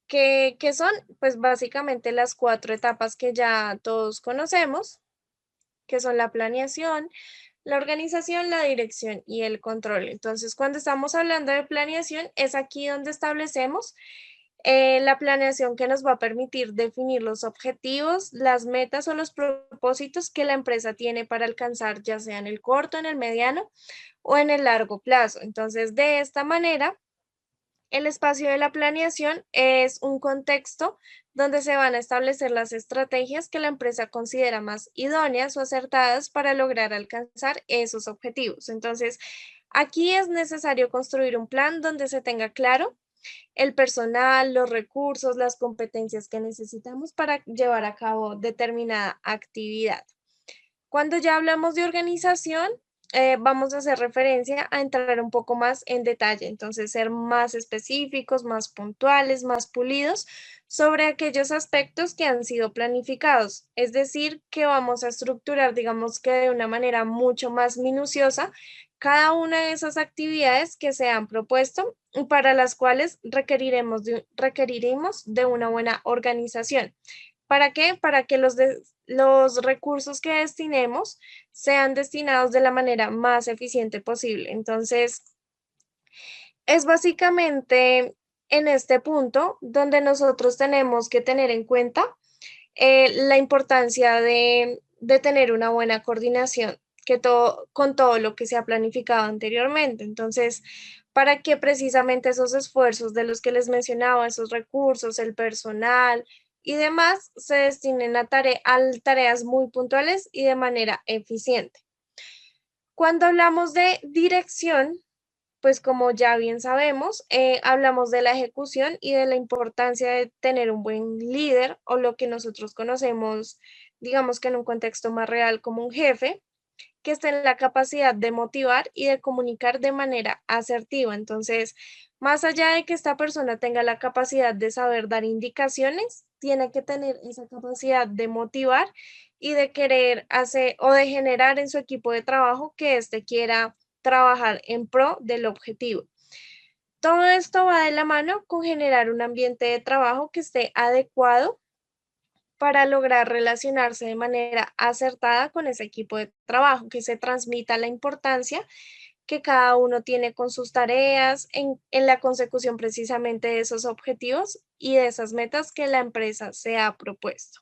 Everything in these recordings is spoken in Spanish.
que son pues básicamente las cuatro etapas que ya todos conocemos, que son la planeación, la organización, la dirección y el control. Entonces, cuando estamos hablando de planeación, es aquí donde establecemos la planeación que nos va a permitir definir los objetivos, las metas o los propósitos que la empresa tiene para alcanzar, ya sea en el corto, en el mediano o en el largo plazo. Entonces, de esta manera, el espacio de la planeación es un contexto donde se van a establecer las estrategias que la empresa considera más idóneas o acertadas para lograr alcanzar esos objetivos. Entonces, aquí es necesario construir un plan donde se tenga claro el personal, los recursos, las competencias que necesitamos para llevar a cabo determinada actividad. Cuando ya hablamos de organización, vamos a hacer referencia a entrar un poco más en detalle, entonces ser más específicos, más puntuales, más pulidos sobre aquellos aspectos que han sido planificados. Es decir, que vamos a estructurar, digamos que de una manera mucho más minuciosa, cada una de esas actividades que se han propuesto y para las cuales requeriremos de una buena organización. ¿Para qué? Para que los recursos que destinemos sean destinados de la manera más eficiente posible. Entonces, es básicamente en este punto donde nosotros tenemos que tener en cuenta la importancia de tener una buena coordinación con todo lo que se ha planificado anteriormente. Entonces, para que precisamente esos esfuerzos de los que les mencionaba, esos recursos, el personal y demás, se destinen a tareas muy puntuales y de manera eficiente. Cuando hablamos de dirección, pues como ya bien sabemos, hablamos de la ejecución y de la importancia de tener un buen líder o lo que nosotros conocemos, digamos que en un contexto más real como un jefe, que esté en la capacidad de motivar y de comunicar de manera asertiva. Entonces, más allá de que esta persona tenga la capacidad de saber dar indicaciones, tiene que tener esa capacidad de motivar y de querer hacer o de generar en su equipo de trabajo que éste quiera trabajar en pro del objetivo. Todo esto va de la mano con generar un ambiente de trabajo que esté adecuado para lograr relacionarse de manera acertada con ese equipo de trabajo, que se transmita la importancia que cada uno tiene con sus tareas en la consecución precisamente de esos objetivos y de esas metas que la empresa se ha propuesto.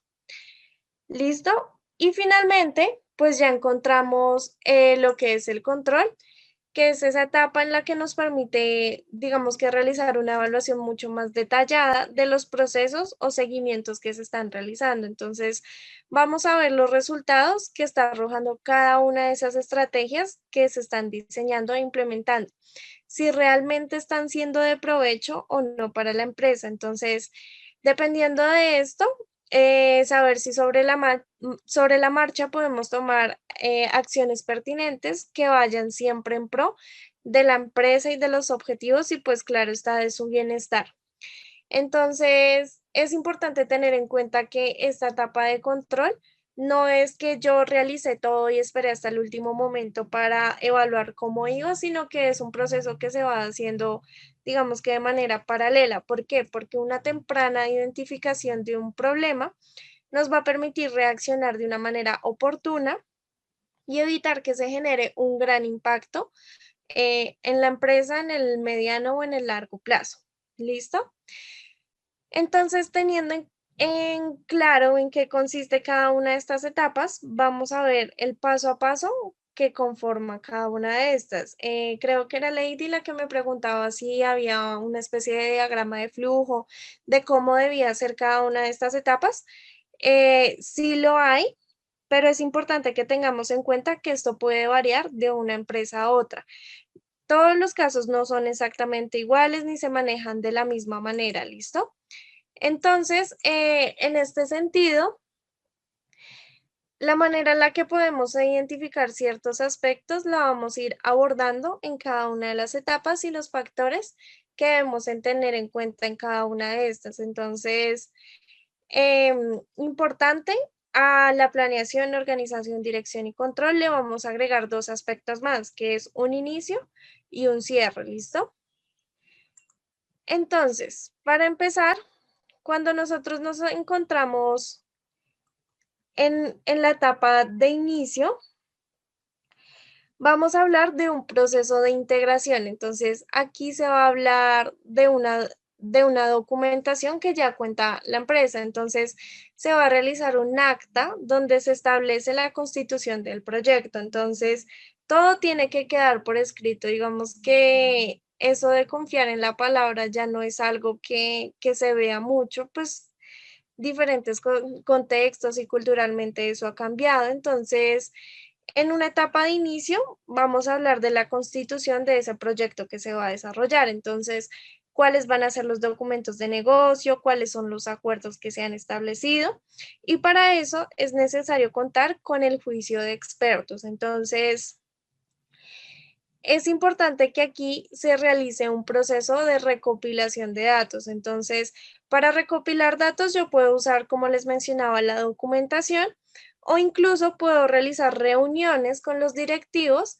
¿Listo? Y finalmente, pues ya encontramos lo que es el control, que es esa etapa en la que nos permite, digamos que realizar una evaluación mucho más detallada de los procesos o seguimientos que se están realizando. Entonces, vamos a ver los resultados que está arrojando cada una de esas estrategias que se están diseñando e implementando, si realmente están siendo de provecho o no para la empresa. Entonces, dependiendo de esto, saber si sobre la marcha podemos tomar acciones pertinentes que vayan siempre en pro de la empresa y de los objetivos y pues claro está de su bienestar. Entonces, es importante tener en cuenta que esta etapa de control no es que yo realice todo y esperé hasta el último momento para evaluar cómo iba, sino que es un proceso que se va haciendo, digamos que de manera paralela. ¿Por qué? Porque una temprana identificación de un problema nos va a permitir reaccionar de una manera oportuna y evitar que se genere un gran impacto en la empresa en el mediano o en el largo plazo. ¿Listo? Entonces, teniendo en claro en qué consiste cada una de estas etapas, vamos a ver el paso a paso que conforma cada una de estas. Creo que era Lady la que me preguntaba si había una especie de diagrama de flujo de cómo debía ser cada una de estas etapas. Sí lo hay, pero es importante que tengamos en cuenta que esto puede variar de una empresa a otra. Todos los casos no son exactamente iguales ni se manejan de la misma manera, ¿listo? Entonces, en este sentido, la manera en la que podemos identificar ciertos aspectos la vamos a ir abordando en cada una de las etapas y los factores que debemos en tener en cuenta en cada una de estas. Entonces, importante, a la planeación, organización, dirección y control le vamos a agregar dos aspectos más, que es un inicio y un cierre, ¿listo? Entonces, para empezar, cuando nosotros nos encontramos en la etapa de inicio, vamos a hablar de un proceso de integración. Entonces, aquí se va a hablar de una documentación que ya cuenta la empresa. Entonces, se va a realizar un acta donde se establece la constitución del proyecto. Entonces, todo tiene que quedar por escrito. Digamos que eso de confiar en la palabra ya no es algo que se vea mucho, pues diferentes contextos y culturalmente eso ha cambiado. Entonces, en una etapa de inicio, vamos a hablar de la constitución de ese proyecto que se va a desarrollar. Entonces, cuáles van a ser los documentos de negocio, cuáles son los acuerdos que se han establecido. Y para eso es necesario contar con el juicio de expertos. Entonces, es importante que aquí se realice un proceso de recopilación de datos. Entonces, para recopilar datos, yo puedo usar, como les mencionaba, la documentación o incluso puedo realizar reuniones con los directivos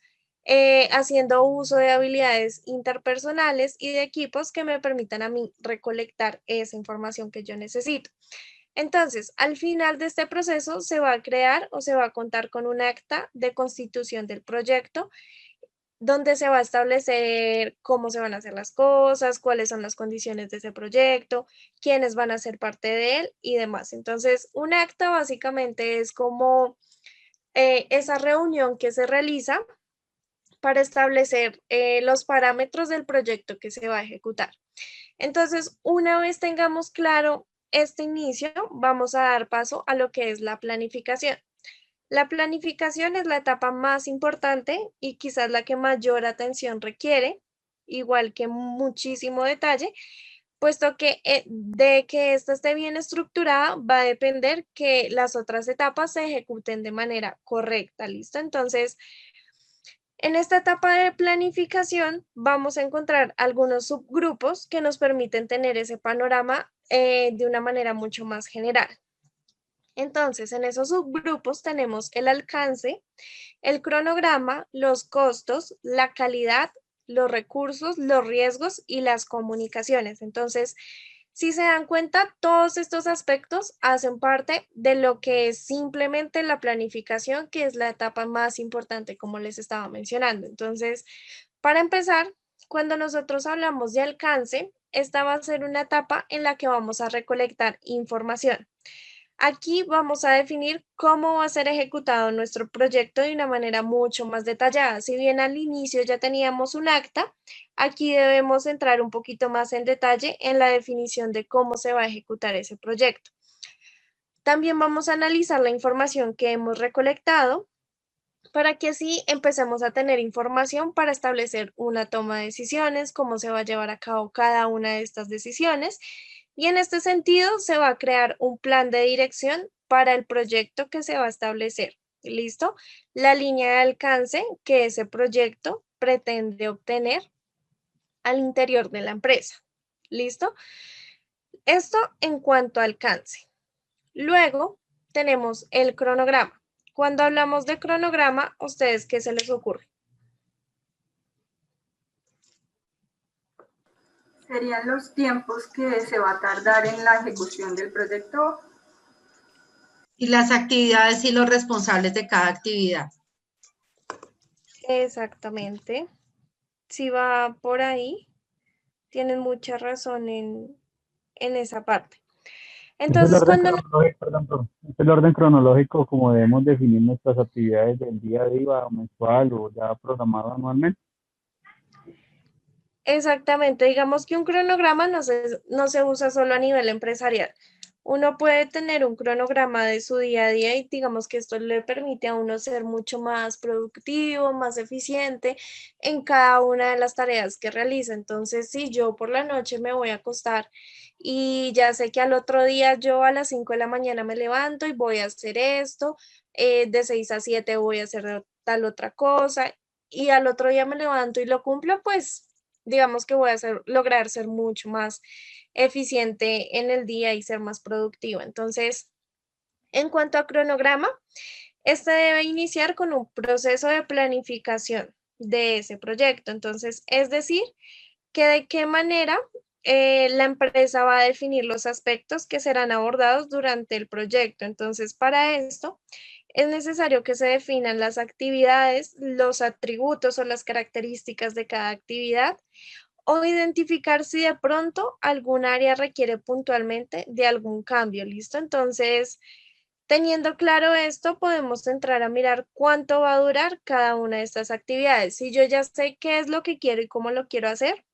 haciendo uso de habilidades interpersonales y de equipos que me permitan a mí recolectar esa información que yo necesito. Entonces, al final de este proceso se va a crear o se va a contar con un acta de constitución del proyecto donde se va a establecer cómo se van a hacer las cosas, cuáles son las condiciones de ese proyecto, quiénes van a ser parte de él y demás. Entonces, un acta básicamente es como esa reunión que se realiza para establecer los parámetros del proyecto que se va a ejecutar. Entonces, una vez tengamos claro este inicio, vamos a dar paso a lo que es la planificación. La planificación es la etapa más importante y quizás la que mayor atención requiere, igual que muchísimo detalle, puesto que de que ésta esté bien estructurada va a depender que las otras etapas se ejecuten de manera correcta, ¿listo? Entonces, en esta etapa de planificación vamos a encontrar algunos subgrupos que nos permiten tener ese panorama de una manera mucho más general. Entonces, en esos subgrupos tenemos el alcance, el cronograma, los costos, la calidad, los recursos, los riesgos y las comunicaciones. Entonces, si se dan cuenta, todos estos aspectos hacen parte de lo que es simplemente la planificación, que es la etapa más importante, como les estaba mencionando. Entonces, para empezar, cuando nosotros hablamos de alcance, esta va a ser una etapa en la que vamos a recolectar información. Aquí vamos a definir cómo va a ser ejecutado nuestro proyecto de una manera mucho más detallada. Si bien al inicio ya teníamos un acta, aquí debemos entrar un poquito más en detalle en la definición de cómo se va a ejecutar ese proyecto. También vamos a analizar la información que hemos recolectado para que así empecemos a tener información para establecer una toma de decisiones, cómo se va a llevar a cabo cada una de estas decisiones. Y en este sentido se va a crear un plan de dirección para el proyecto que se va a establecer. ¿Listo? La línea de alcance que ese proyecto pretende obtener al interior de la empresa. ¿Listo? Esto en cuanto a alcance. Luego tenemos el cronograma. Cuando hablamos de cronograma, ¿a ustedes qué se les ocurre? Serían los tiempos que se va a tardar en la ejecución del proyecto. Y las actividades y los responsables de cada actividad. Exactamente. Si va por ahí, tienen mucha razón en esa parte. Entonces, es el orden cronológico como debemos definir nuestras actividades del día a día, mensual o ya programado anualmente. exactamente, digamos que un cronograma no se usa solo a nivel empresarial. Uno puede tener un cronograma de su día a día y digamos que esto le permite a uno ser mucho más productivo, más eficiente en cada una de las tareas que realiza. Entonces, si yo por la noche me voy a acostar y ya sé que al otro día yo a las 5 de la mañana me levanto y voy a hacer esto, de 6 a 7 voy a hacer tal otra cosa y al otro día me levanto y lo cumplo, pues digamos que voy a lograr ser mucho más eficiente en el día y ser más productiva. Entonces, en cuanto a cronograma, este debe iniciar con un proceso de planificación de ese proyecto. Entonces, es decir, que de qué manera la empresa va a definir los aspectos que serán abordados durante el proyecto. Entonces, para esto es necesario que se definan las actividades, los atributos o las características de cada actividad, o identificar si de pronto algún área requiere puntualmente de algún cambio, ¿listo? Entonces, teniendo claro esto, podemos entrar a mirar cuánto va a durar cada una de estas actividades. Si yo ya sé qué es lo que quiero y cómo lo quiero hacer,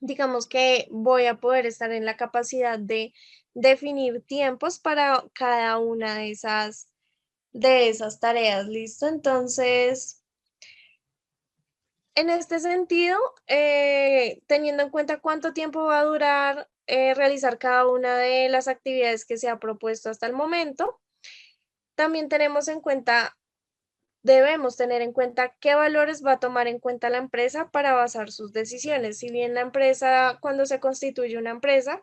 digamos que voy a poder estar en la capacidad de definir tiempos para cada una de esas tareas, ¿listo? Entonces, en este sentido, teniendo en cuenta cuánto tiempo va a durar realizar cada una de las actividades que se ha propuesto hasta el momento, también debemos tener en cuenta qué valores va a tomar en cuenta la empresa para basar sus decisiones. Si bien la empresa, cuando se constituye una empresa,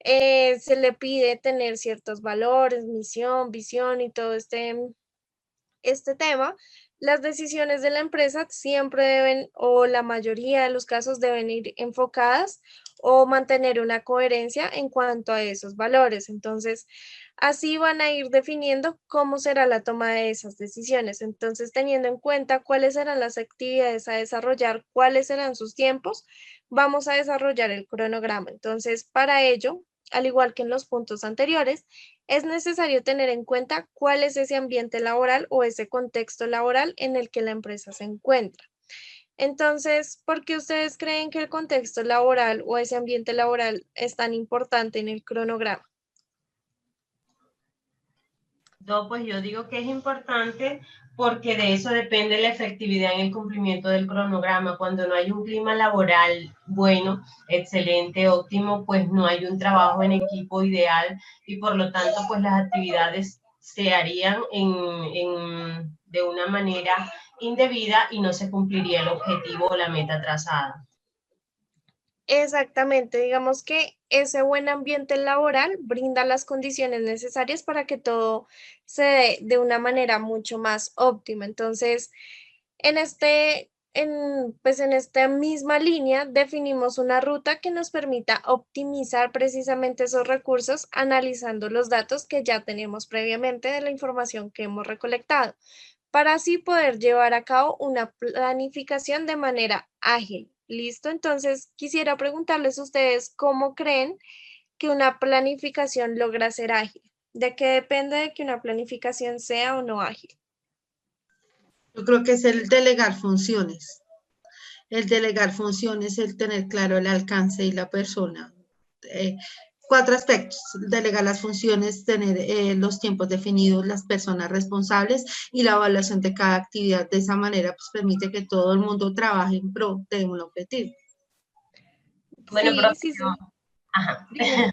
se le pide tener ciertos valores, misión, visión y todo este tema, las decisiones de la empresa siempre deben, o la mayoría de los casos, deben ir enfocadas o mantener una coherencia en cuanto a esos valores. Entonces, así van a ir definiendo cómo será la toma de esas decisiones. Entonces, teniendo en cuenta cuáles serán las actividades a desarrollar, cuáles serán sus tiempos, vamos a desarrollar el cronograma. Entonces, para ello, al igual que en los puntos anteriores, es necesario tener en cuenta cuál es ese ambiente laboral o ese contexto laboral en el que la empresa se encuentra. Entonces, ¿por qué ustedes creen que el contexto laboral o ese ambiente laboral es tan importante en el cronograma? No, pues yo digo que es importante porque de eso depende la efectividad en el cumplimiento del cronograma. Cuando no hay un clima laboral bueno, excelente, óptimo, pues no hay un trabajo en equipo ideal y por lo tanto, pues las actividades se harían de una manera indebida y no se cumpliría el objetivo o la meta trazada. Exactamente, digamos que ese buen ambiente laboral brinda las condiciones necesarias para que todo se dé de una manera mucho más óptima. Entonces, pues en esta misma línea definimos una ruta que nos permita optimizar precisamente esos recursos analizando los datos que ya tenemos previamente de la información que hemos recolectado, para así poder llevar a cabo una planificación de manera ágil. ¿Listo? Entonces, quisiera preguntarles a ustedes cómo creen que una planificación logra ser ágil. ¿De qué depende de que una planificación sea o no ágil? Yo creo que es el delegar funciones. El delegar funciones, el tener claro el alcance y la persona. 4 aspectos: delegar las funciones, tener los tiempos definidos, las personas responsables y la evaluación de cada actividad. De esa manera, pues permite que todo el mundo trabaje en pro de un objetivo. Bueno, Sí, pero sí, sí. ajá. Dime.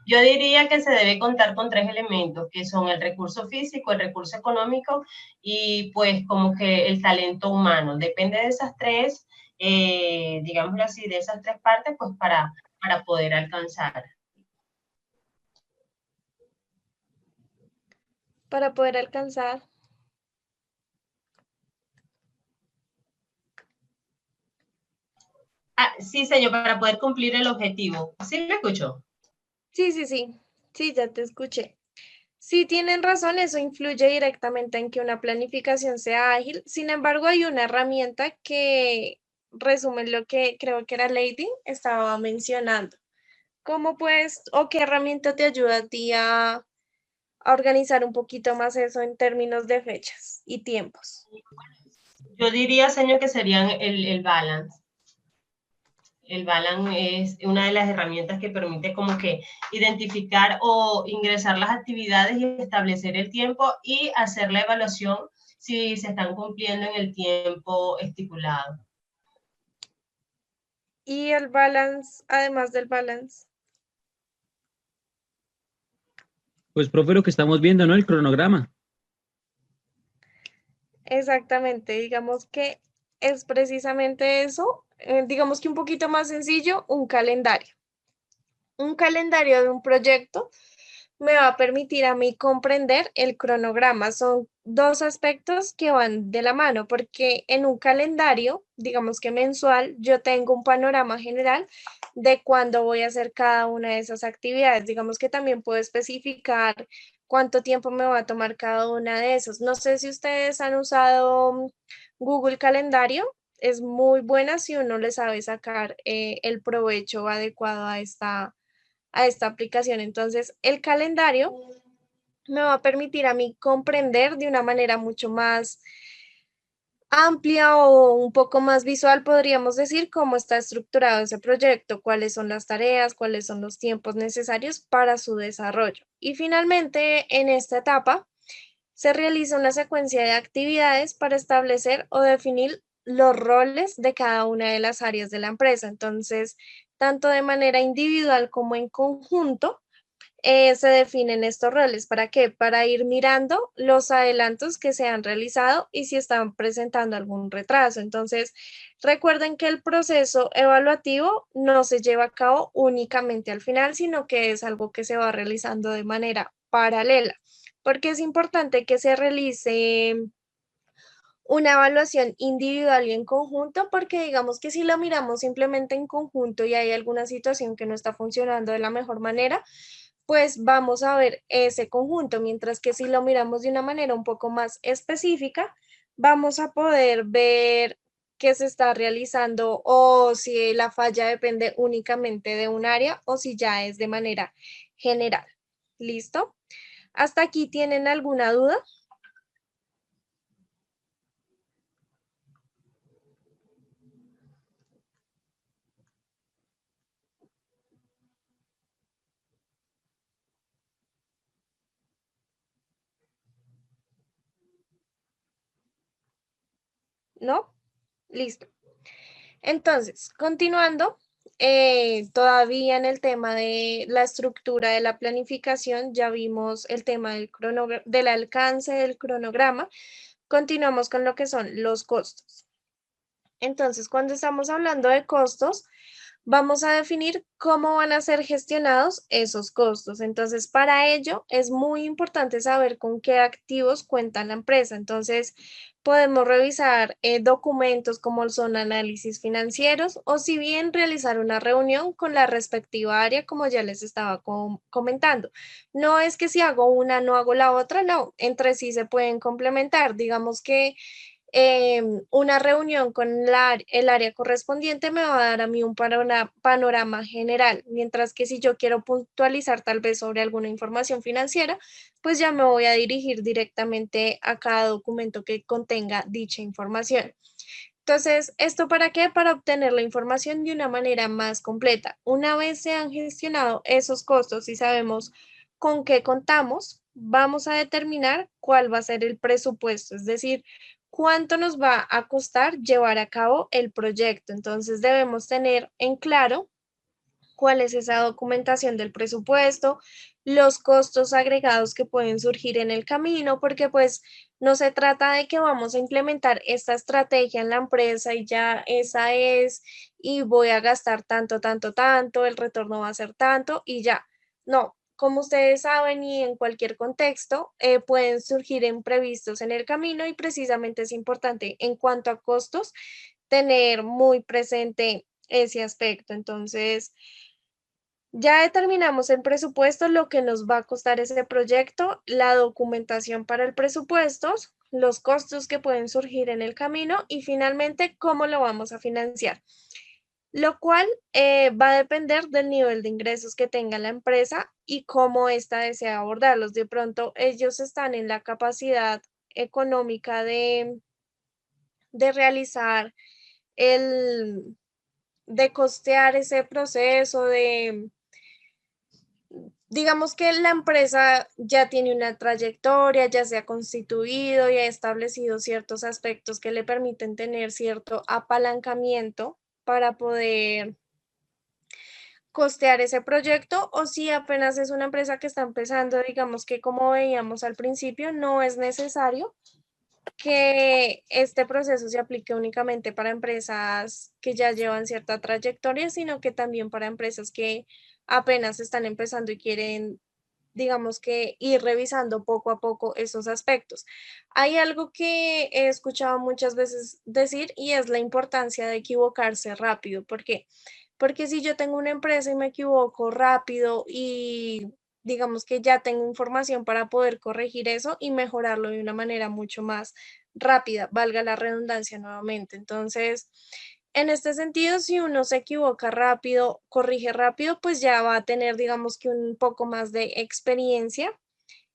Yo diría que se debe contar con 3 elementos, que son el recurso físico, el recurso económico y pues como que el talento humano. Depende de esas tres, digámoslo así, de esas 3 partes, pues para poder alcanzar. Para poder alcanzar. Ah, sí, señor, para poder cumplir el objetivo. ¿Sí me escuchó? Sí, sí, sí. Sí, ya te escuché. Sí, tienen razón, eso influye directamente en que una planificación sea ágil. Sin embargo, hay una herramienta que resume lo que creo que era Lady estaba mencionando. ¿Cómo puedes o qué herramienta te ayuda a ti a organizar un poquito más eso en términos de fechas y tiempos? Yo diría, señor, que serían el balance. El balance es una de las herramientas que permite como que identificar o ingresar las actividades y establecer el tiempo y hacer la evaluación si se están cumpliendo en el tiempo estipulado. Y el balance, además del balance. Pues, profe, lo que estamos viendo, ¿no? El cronograma. Exactamente, digamos que es precisamente eso, digamos que un poquito más sencillo, un calendario. Un calendario de un proyecto me va a permitir a mí comprender el cronograma. Son dos aspectos que van de la mano, porque en un calendario, digamos que mensual, yo tengo un panorama general de cuándo voy a hacer cada una de esas actividades. Digamos que también puedo especificar cuánto tiempo me va a tomar cada una de esas. No sé si ustedes han usado Google Calendario. Es muy buena si uno le sabe sacar el provecho adecuado a esta aplicación. Entonces, el calendario me va a permitir a mí comprender de una manera mucho más amplia o un poco más visual, podríamos decir, cómo está estructurado ese proyecto, cuáles son las tareas, cuáles son los tiempos necesarios para su desarrollo. Y finalmente, en esta etapa, se realiza una secuencia de actividades para establecer o definir los roles de cada una de las áreas de la empresa. Entonces, tanto de manera individual como en conjunto, se definen estos roles. ¿Para qué? Para ir mirando los adelantos que se han realizado y si están presentando algún retraso. Entonces, recuerden que el proceso evaluativo no se lleva a cabo únicamente al final, sino que es algo que se va realizando de manera paralela, porque es importante que se realice una evaluación individual y en conjunto, porque digamos que si lo miramos simplemente en conjunto y hay alguna situación que no está funcionando de la mejor manera, pues vamos a ver ese conjunto, mientras que si lo miramos de una manera un poco más específica, vamos a poder ver qué se está realizando o si la falla depende únicamente de un área o si ya es de manera general. ¿Listo? ¿Hasta aquí tienen alguna duda? ¿No? Listo. Entonces, continuando, todavía en el tema de la estructura de la planificación, ya vimos el tema del alcance del cronograma. Continuamos con lo que son los costos. Entonces, cuando estamos hablando de costos, vamos a definir cómo van a ser gestionados esos costos. Entonces, para ello es muy importante saber con qué activos cuenta la empresa. Entonces, podemos revisar documentos como son análisis financieros o si bien realizar una reunión con la respectiva área, como ya les estaba comentando. No es que si hago una, no hago la otra, no, entre sí se pueden complementar. Digamos que una reunión con el área correspondiente me va a dar a mí un panorama general, mientras que si yo quiero puntualizar tal vez sobre alguna información financiera, pues ya me voy a dirigir directamente a cada documento que contenga dicha información. Entonces, ¿esto para qué? Para obtener la información de una manera más completa. Una vez se han gestionado esos costos y sabemos con qué contamos, vamos a determinar cuál va a ser el presupuesto, es decir, cuánto nos va a costar llevar a cabo el proyecto. Entonces, debemos tener en claro cuál es esa documentación del presupuesto, los costos agregados que pueden surgir en el camino, porque pues no se trata de que vamos a implementar esta estrategia en la empresa y ya esa es, y voy a gastar tanto, tanto, tanto, el retorno va a ser tanto y ya. No, como ustedes saben y en cualquier contexto, pueden surgir imprevistos en el camino y precisamente es importante en cuanto a costos tener muy presente ese aspecto. Entonces, ya determinamos el presupuesto, lo que nos va a costar ese proyecto, la documentación para el presupuesto, los costos que pueden surgir en el camino y finalmente cómo lo vamos a financiar, lo cual va a depender del nivel de ingresos que tenga la empresa y cómo ésta desea abordarlos. De pronto ellos están en la capacidad económica de realizar de costear ese proceso, digamos que la empresa ya tiene una trayectoria, ya se ha constituido y ha establecido ciertos aspectos que le permiten tener cierto apalancamiento para poder costear ese proyecto, o si apenas es una empresa que está empezando, digamos que como veíamos al principio, no es necesario que este proceso se aplique únicamente para empresas que ya llevan cierta trayectoria, sino que también para empresas que apenas están empezando y quieren digamos que ir revisando poco a poco esos aspectos. Hay algo que he escuchado muchas veces decir y es la importancia de equivocarse rápido. ¿Por qué? Porque si yo tengo una empresa y me equivoco rápido y digamos que ya tengo información para poder corregir eso y mejorarlo de una manera mucho más rápida, valga la redundancia nuevamente. Entonces, en este sentido, si uno se equivoca rápido, corrige rápido, pues ya va a tener, digamos que un poco más de experiencia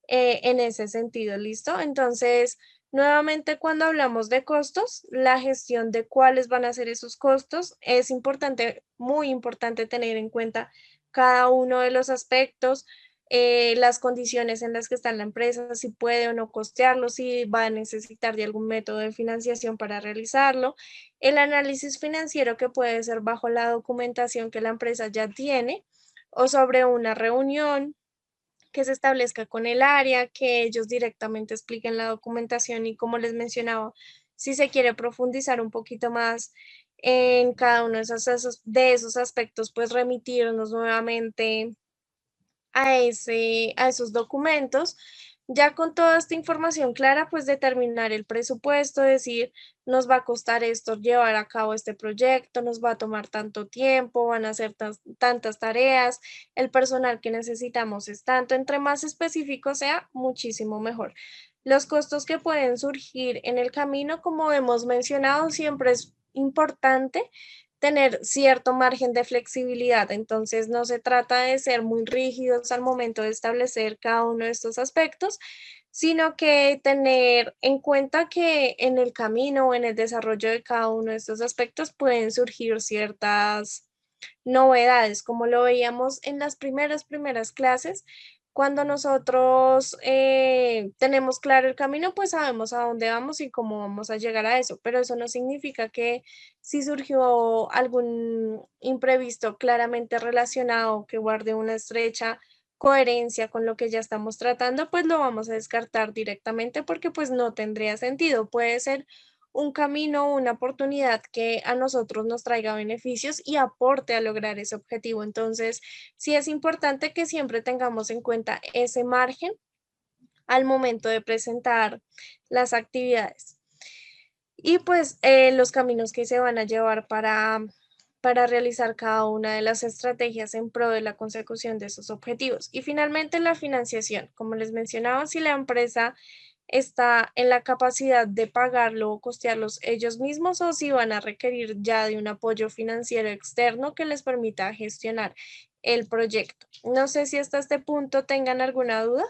en ese sentido, ¿listo? Entonces, nuevamente cuando hablamos de costos, la gestión de cuáles van a ser esos costos, es importante, muy importante tener en cuenta cada uno de los aspectos, las condiciones en las que está la empresa, si puede o no costearlo, si va a necesitar de algún método de financiación para realizarlo, el análisis financiero que puede ser bajo la documentación que la empresa ya tiene o sobre una reunión que se establezca con el área, que ellos directamente expliquen la documentación y como les mencionaba, si se quiere profundizar un poquito más en cada uno de esos aspectos, pues remitirnos nuevamente a esos documentos. Ya con toda esta información clara, pues determinar el presupuesto, decir, nos va a costar esto llevar a cabo este proyecto, nos va a tomar tanto tiempo, van a ser tantas tareas, el personal que necesitamos es tanto, entre más específico sea, muchísimo mejor. Los costos que pueden surgir en el camino, como hemos mencionado, siempre es importante tener cierto margen de flexibilidad. Entonces, no se trata de ser muy rígidos al momento de establecer cada uno de estos aspectos, sino que tener en cuenta que en el camino o en el desarrollo de cada uno de estos aspectos pueden surgir ciertas novedades, como lo veíamos en las primeras clases. Cuando nosotros tenemos claro el camino, pues sabemos a dónde vamos y cómo vamos a llegar a eso, pero eso no significa que si surgió algún imprevisto claramente relacionado que guarde una estrecha coherencia con lo que ya estamos tratando, pues lo vamos a descartar directamente porque pues no tendría sentido. Puede ser un camino, una oportunidad que a nosotros nos traiga beneficios y aporte a lograr ese objetivo. Entonces, sí es importante que siempre tengamos en cuenta ese margen al momento de presentar las actividades. Y pues los caminos que se van a llevar para realizar cada una de las estrategias en pro de la consecución de esos objetivos. Y finalmente la financiación. Como les mencionaba, si la empresa está en la capacidad de pagarlo o costearlos ellos mismos o si van a requerir ya de un apoyo financiero externo que les permita gestionar el proyecto. No sé si hasta este punto tengan alguna duda.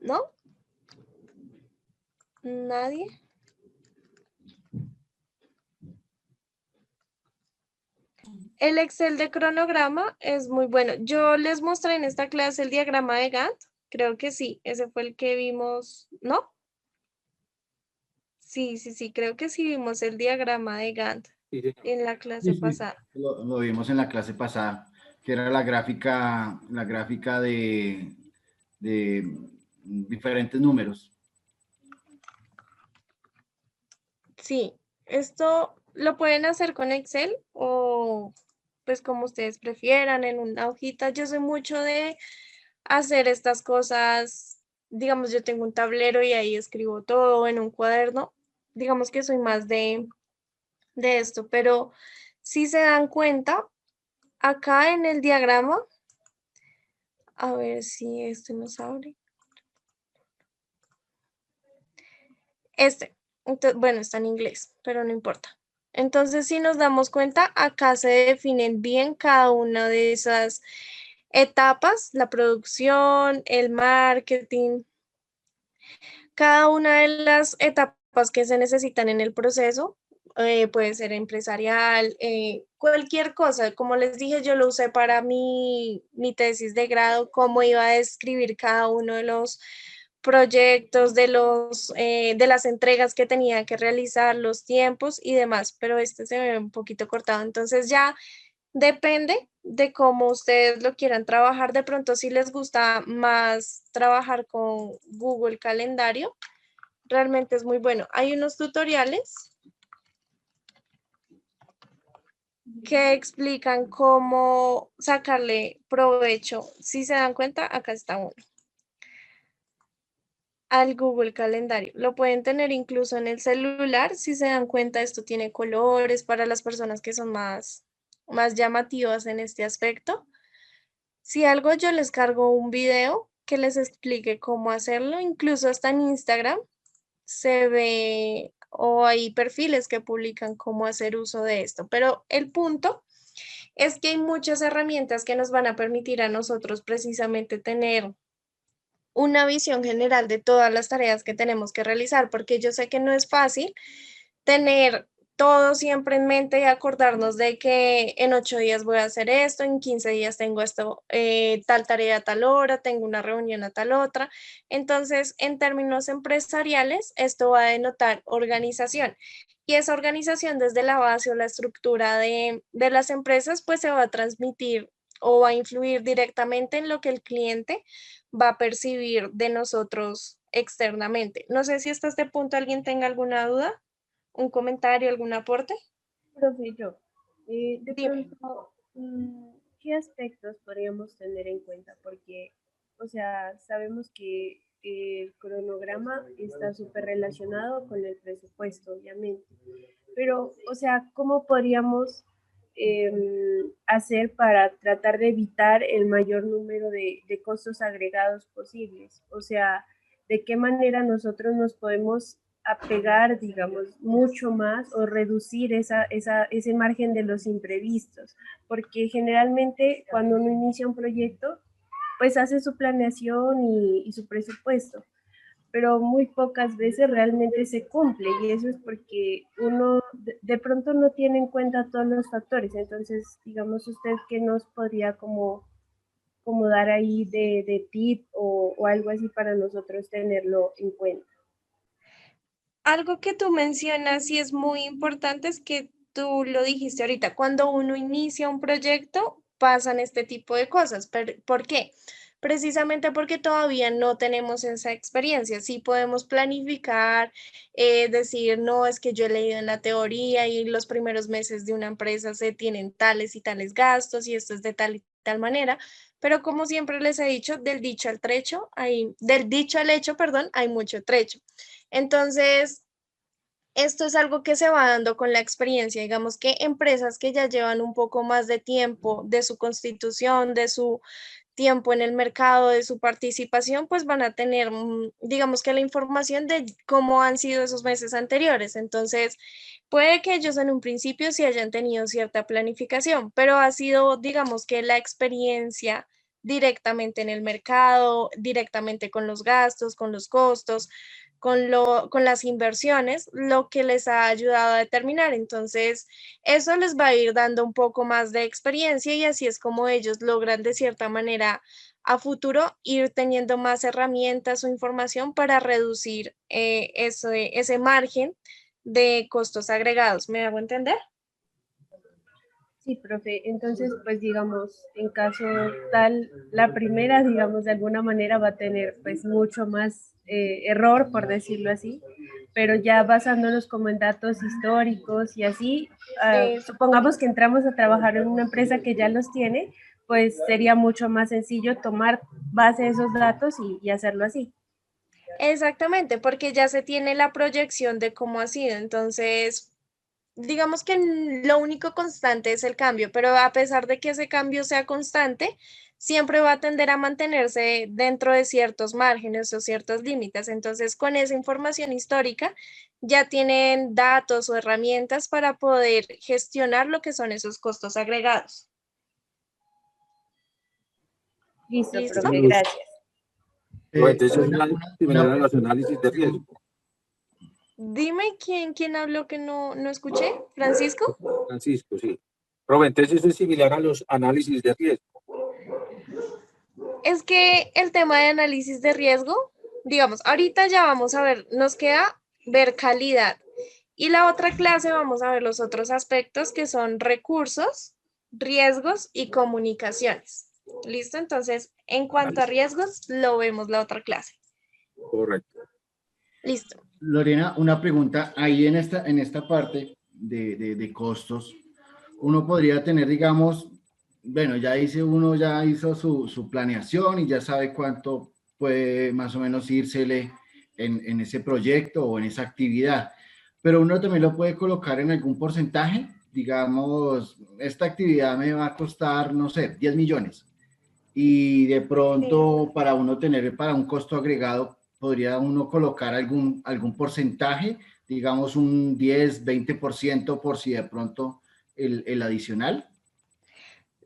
¿No? ¿Nadie? El Excel de cronograma es muy bueno. Yo les mostré en esta clase el diagrama de Gantt. Creo que sí, ese fue el que vimos, ¿no? Sí, creo que sí vimos el diagrama de Gantt en la clase Sí, pasada. lo vimos en la clase pasada, que era la gráfica de diferentes números. Sí, esto lo pueden hacer con Excel o pues como ustedes prefieran, en una hojita. Yo soy mucho de hacer estas cosas, digamos, yo tengo un tablero y ahí escribo todo en un cuaderno. Digamos que soy más de esto, pero si se dan cuenta, acá en el diagrama, a ver si este nos abre. Bueno, está en inglés, pero no importa. Entonces, si nos damos cuenta, acá se definen bien cada una de esas etapas, la producción, el marketing, cada una de las etapas que se necesitan en el proceso, puede ser empresarial, cualquier cosa. Como les dije, yo lo usé para mi tesis de grado, cómo iba a describir cada uno de los proyectos, de las entregas que tenía que realizar, los tiempos y demás, pero este se ve un poquito cortado. Entonces ya depende de cómo ustedes lo quieran trabajar. De pronto, si les gusta más trabajar con Google Calendario, realmente es muy bueno. Hay unos tutoriales que explican cómo sacarle provecho. Si se dan cuenta, acá está uno. Al Google Calendario. Lo pueden tener incluso en el celular. Si se dan cuenta, esto tiene colores para las personas que son más llamativas en este aspecto. Si algo, yo les cargo un video que les explique cómo hacerlo. Incluso hasta en Instagram se ve o hay perfiles que publican cómo hacer uso de esto. Pero el punto es que hay muchas herramientas que nos van a permitir a nosotros precisamente tener una visión general de todas las tareas que tenemos que realizar, porque yo sé que no es fácil tener todo siempre en mente y acordarnos de que en 8 días voy a hacer esto, en 15 días tengo esto, tal tarea a tal hora, tengo una reunión a tal otra. Entonces, en términos empresariales, esto va a denotar organización. Y esa organización desde la base o la estructura de las empresas, pues se va a transmitir o va a influir directamente en lo que el cliente va a percibir de nosotros externamente. No sé si hasta este punto alguien tenga alguna duda, un comentario, algún aporte. Profe, yo, de Dime. pronto, ¿qué aspectos podríamos tener en cuenta? Porque, o sea, sabemos que el cronograma está súper relacionado con el presupuesto, obviamente. Pero, o sea, ¿cómo podríamos hacer para tratar de evitar el mayor número de costos agregados posibles? O sea, ¿de qué manera nosotros nos podemos apegar, digamos, mucho más o reducir ese margen de los imprevistos? Porque generalmente cuando uno inicia un proyecto, pues hace su planeación y su presupuesto, pero muy pocas veces realmente se cumple y eso es porque uno de pronto no tiene en cuenta todos los factores. Entonces, digamos usted que nos podría como dar ahí de tip o algo así para nosotros tenerlo en cuenta. Algo que tú mencionas y es muy importante es que tú lo dijiste ahorita, cuando uno inicia un proyecto pasan este tipo de cosas. ¿Por qué? Precisamente porque todavía no tenemos esa experiencia. Sí podemos planificar, decir, no, es que yo he leído en la teoría y los primeros meses de una empresa se tienen tales y tales gastos y esto es de tal y tal manera, pero como siempre les he dicho, del dicho al hecho, perdón, hay mucho trecho. Entonces, esto es algo que se va dando con la experiencia. Digamos que empresas que ya llevan un poco más de tiempo de su constitución, de su tiempo en el mercado, de su participación, pues van a tener, digamos que la información de cómo han sido esos meses anteriores. Entonces, puede que ellos en un principio sí hayan tenido cierta planificación, pero ha sido, digamos que la experiencia directamente en el mercado, directamente con los gastos, con los costos, con las inversiones, lo que les ha ayudado a determinar. Entonces, eso les va a ir dando un poco más de experiencia y así es como ellos logran de cierta manera a futuro ir teniendo más herramientas o información para reducir ese margen de costos agregados. ¿Me hago entender? Sí, profe. Entonces, pues digamos, en caso tal, la primera, digamos, de alguna manera va a tener pues mucho más error, por decirlo así, pero ya basándonos como en datos históricos y así, supongamos que entramos a trabajar en una empresa que ya los tiene, pues sería mucho más sencillo tomar base de esos datos y hacerlo así. Exactamente, porque ya se tiene la proyección de cómo ha sido. Entonces, digamos que lo único constante es el cambio, pero a pesar de que ese cambio sea constante, siempre va a tender a mantenerse dentro de ciertos márgenes o ciertos límites. Entonces, con esa información histórica, ya tienen datos o herramientas para poder gestionar lo que son esos costos agregados. Listo, ¿Listo? profe, gracias. Entonces, similar a los análisis de riesgo. Dime quién habló que no escuché. ¿Francisco? Francisco, sí. Profe, entonces eso es similar a los análisis de riesgo. Es que el tema de análisis de riesgo, digamos, ahorita ya vamos a ver, nos queda ver calidad. Y la otra clase vamos a ver los otros aspectos que son recursos, riesgos y comunicaciones. ¿Listo? Entonces, en cuanto a riesgos, lo vemos la otra clase. Correcto. Listo. Lorena, una pregunta. Ahí en esta parte de costos, uno podría tener, digamos, bueno, uno ya hizo su planeación y ya sabe cuánto puede más o menos írsele en ese proyecto o en esa actividad, pero uno también lo puede colocar en algún porcentaje. Digamos, esta actividad me va a costar, no sé, 10 millones. Y de Sí. pronto para uno tener para un costo agregado, podría uno colocar algún porcentaje, digamos un 10, 20% por si de pronto el adicional.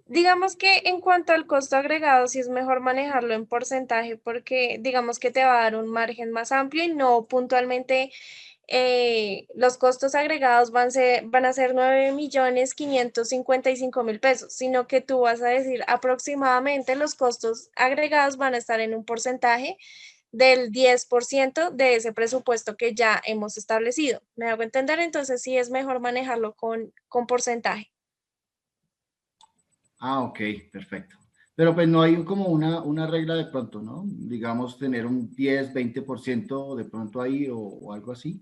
Digamos que en cuanto al costo agregado, sí es mejor manejarlo en porcentaje porque digamos que te va a dar un margen más amplio y no puntualmente los costos agregados van a ser 9.555.000 pesos, sino que tú vas a decir aproximadamente los costos agregados van a estar en un porcentaje del 10% de ese presupuesto que ya hemos establecido. ¿Me hago entender? Entonces sí es mejor manejarlo con porcentaje. Ah, ok, perfecto. Pero pues no hay como una regla de pronto, ¿no? Digamos, tener un 10, 20% de pronto ahí o algo así.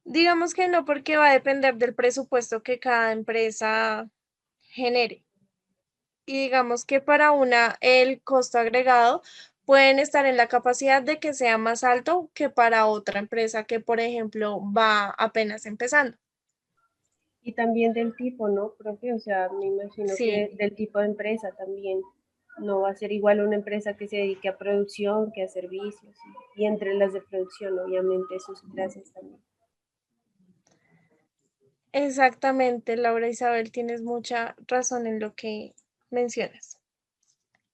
Digamos que no, porque va a depender del presupuesto que cada empresa genere. Y digamos que para una el costo agregado pueden estar en la capacidad de que sea más alto que para otra empresa que, por ejemplo, va apenas empezando. Y también del tipo, ¿no, profe? O sea, me imagino Sí, que del tipo de empresa también. No va a ser igual una empresa que se dedique a producción que a servicios. Y entre las de producción, obviamente, sus clases también. exactamente, Laura Isabel, tienes mucha razón en lo que mencionas.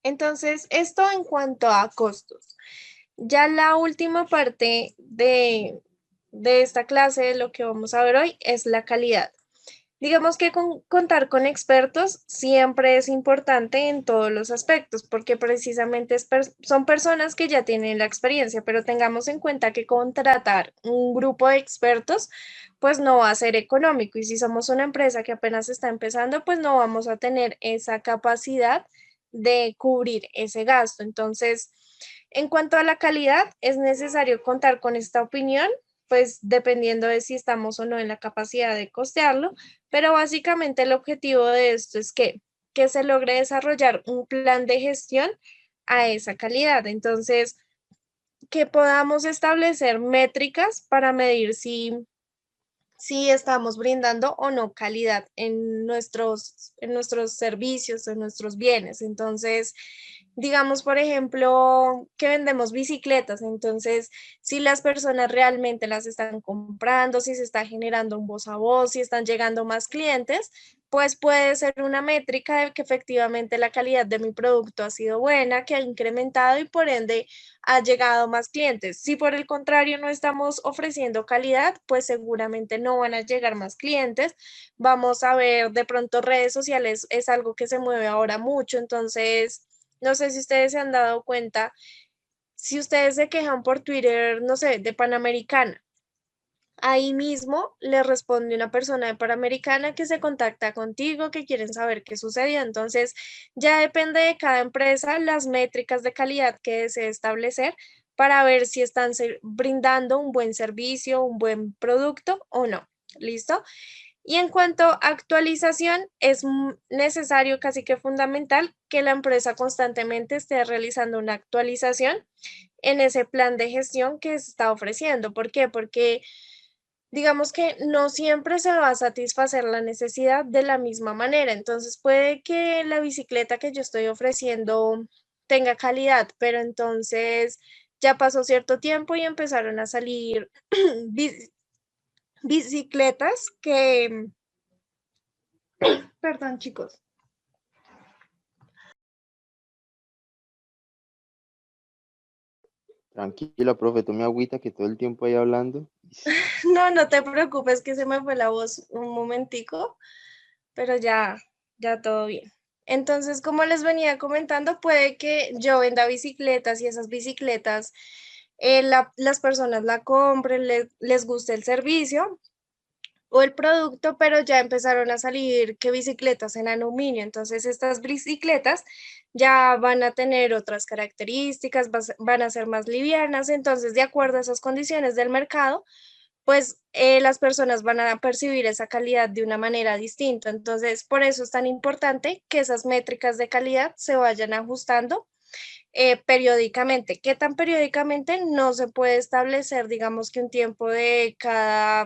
Entonces, esto en cuanto a costos. Ya la última parte de esta clase, de lo que vamos a ver hoy, es la calidad. Digamos que contar con expertos siempre es importante en todos los aspectos, porque precisamente son personas que ya tienen la experiencia, pero tengamos en cuenta que contratar un grupo de expertos, pues no va a ser económico. Y si somos una empresa que apenas está empezando, pues no vamos a tener esa capacidad de cubrir ese gasto. Entonces, en cuanto a la calidad, es necesario contar con esta opinión, pues dependiendo de si estamos o no en la capacidad de costearlo, pero básicamente el objetivo de esto es que se logre desarrollar un plan de gestión a esa calidad. Entonces, que podamos establecer métricas para medir si estamos brindando o no calidad en nuestros servicios, en nuestros bienes. Entonces, digamos, por ejemplo, que vendemos bicicletas. Entonces, si las personas realmente las están comprando, si se está generando un voz a voz, si están llegando más clientes, pues puede ser una métrica de que efectivamente la calidad de mi producto ha sido buena, que ha incrementado y por ende ha llegado más clientes. Si por el contrario no estamos ofreciendo calidad, pues seguramente no van a llegar más clientes. Vamos a ver, de pronto redes sociales es algo que se mueve ahora mucho, entonces no sé si ustedes se han dado cuenta, si ustedes se quejan por Twitter, no sé, de Panamericana. Ahí mismo le responde una persona de Panamericana que se contacta contigo, que quieren saber qué sucedió. Entonces, ya depende de cada empresa las métricas de calidad que desee establecer para ver si están brindando un buen servicio, un buen producto o no. ¿Listo? Y en cuanto a actualización, es necesario, casi que fundamental, que la empresa constantemente esté realizando una actualización en ese plan de gestión que se está ofreciendo. ¿Por qué? Porque digamos que no siempre se va a satisfacer la necesidad de la misma manera. Entonces puede que la bicicleta que yo estoy ofreciendo tenga calidad, pero entonces ya pasó cierto tiempo y empezaron a salir bicicletas que, perdón chicos. Tranquila, profe, tome agüita que todo el tiempo ahí hablando. No, no te preocupes que se me fue la voz un momentico, pero ya todo bien. Entonces, como les venía comentando, puede que yo venda bicicletas y esas bicicletas las personas la compren, les guste el servicio o el producto, pero ya empezaron a salir que bicicletas en aluminio. Entonces, estas bicicletas ya van a tener otras características, van a ser más livianas, entonces de acuerdo a esas condiciones del mercado, pues las personas van a percibir esa calidad de una manera distinta. Entonces, por eso es tan importante que esas métricas de calidad se vayan ajustando periódicamente. ¿Qué tan periódicamente? No se puede establecer, digamos que un tiempo de cada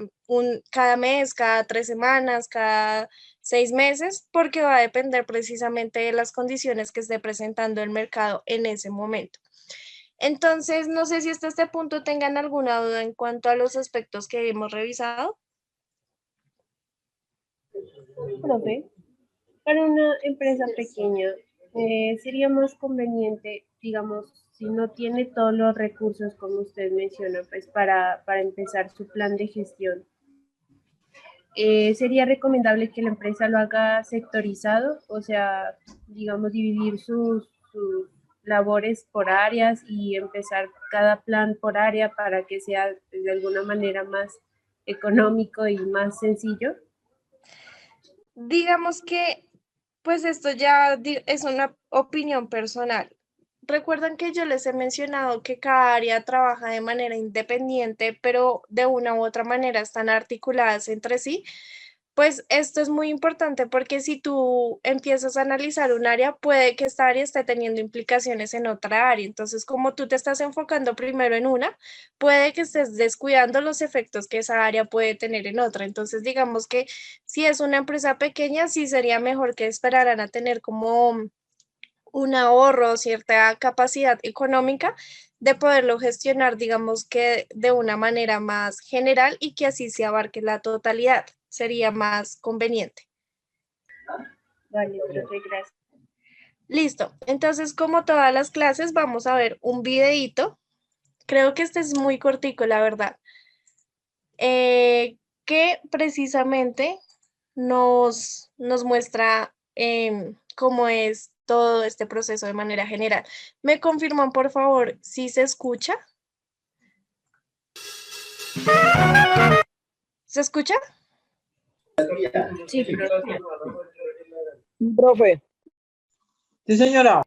mes, cada 3 semanas, cada 6 meses, porque va a depender precisamente de las condiciones que esté presentando el mercado en ese momento. Entonces, no sé si hasta este punto tengan alguna duda en cuanto a los aspectos que hemos revisado. Profe, para una empresa pequeña, sería más conveniente, digamos, si no tiene todos los recursos, como usted menciona, pues para empezar su plan de gestión. Sería recomendable que la empresa lo haga sectorizado, o sea, digamos, dividir sus labores por áreas y empezar cada plan por área para que sea de alguna manera más económico y más sencillo. Digamos que, pues esto ya es una opinión personal. Recuerdan que yo les he mencionado que cada área trabaja de manera independiente, pero de una u otra manera están articuladas entre sí. Pues esto es muy importante porque si tú empiezas a analizar un área, puede que esta área esté teniendo implicaciones en otra área. Entonces, como tú te estás enfocando primero en una, puede que estés descuidando los efectos que esa área puede tener en otra. Entonces, digamos que si es una empresa pequeña, sí sería mejor que esperaran a tener como un ahorro, cierta capacidad económica de poderlo gestionar, digamos que de una manera más general y que así se abarque la totalidad. Sería más conveniente. Vale, profe, gracias. Listo. Entonces, como todas las clases, vamos a ver un videíto. Creo que este es muy cortico, la verdad. Que precisamente nos muestra cómo es todo este proceso de manera general. ¿Me confirman, por favor, si se escucha? ¿Se escucha? Sí, profe. Profe. Sí, señora.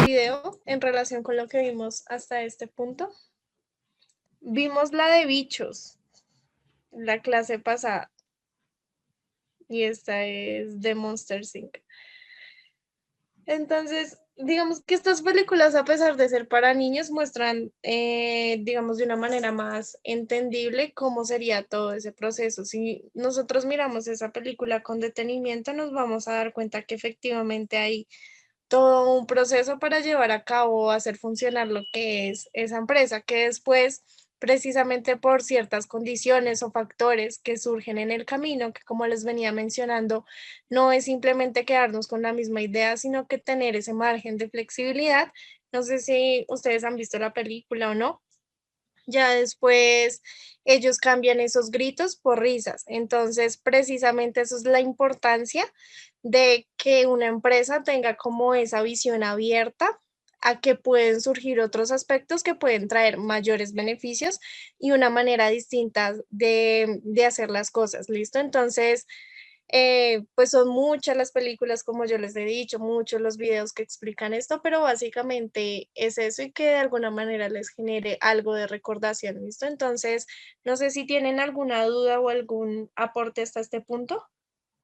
Video en relación con lo que vimos hasta este punto. Vimos la de bichos, la clase pasada. Y esta es de Monster Inc. Entonces, digamos que estas películas, a pesar de ser para niños, muestran, digamos, de una manera más entendible cómo sería todo ese proceso. Si nosotros miramos esa película con detenimiento, nos vamos a dar cuenta que efectivamente hay todo un proceso para llevar a cabo, hacer funcionar lo que es esa empresa, que después, precisamente por ciertas condiciones o factores que surgen en el camino, que como les venía mencionando, no es simplemente quedarnos con la misma idea, sino que tener ese margen de flexibilidad. No sé si ustedes han visto la película o no. Ya después ellos cambian esos gritos por risas. Entonces, precisamente eso es la importancia de que una empresa tenga como esa visión abierta a que pueden surgir otros aspectos que pueden traer mayores beneficios y una manera distinta de hacer las cosas. ¿Listo? Entonces, pues son muchas las películas, como yo les he dicho, muchos los videos que explican esto, pero básicamente es eso y que de alguna manera les genere algo de recordación, ¿listo? Entonces, no sé si tienen alguna duda o algún aporte hasta este punto.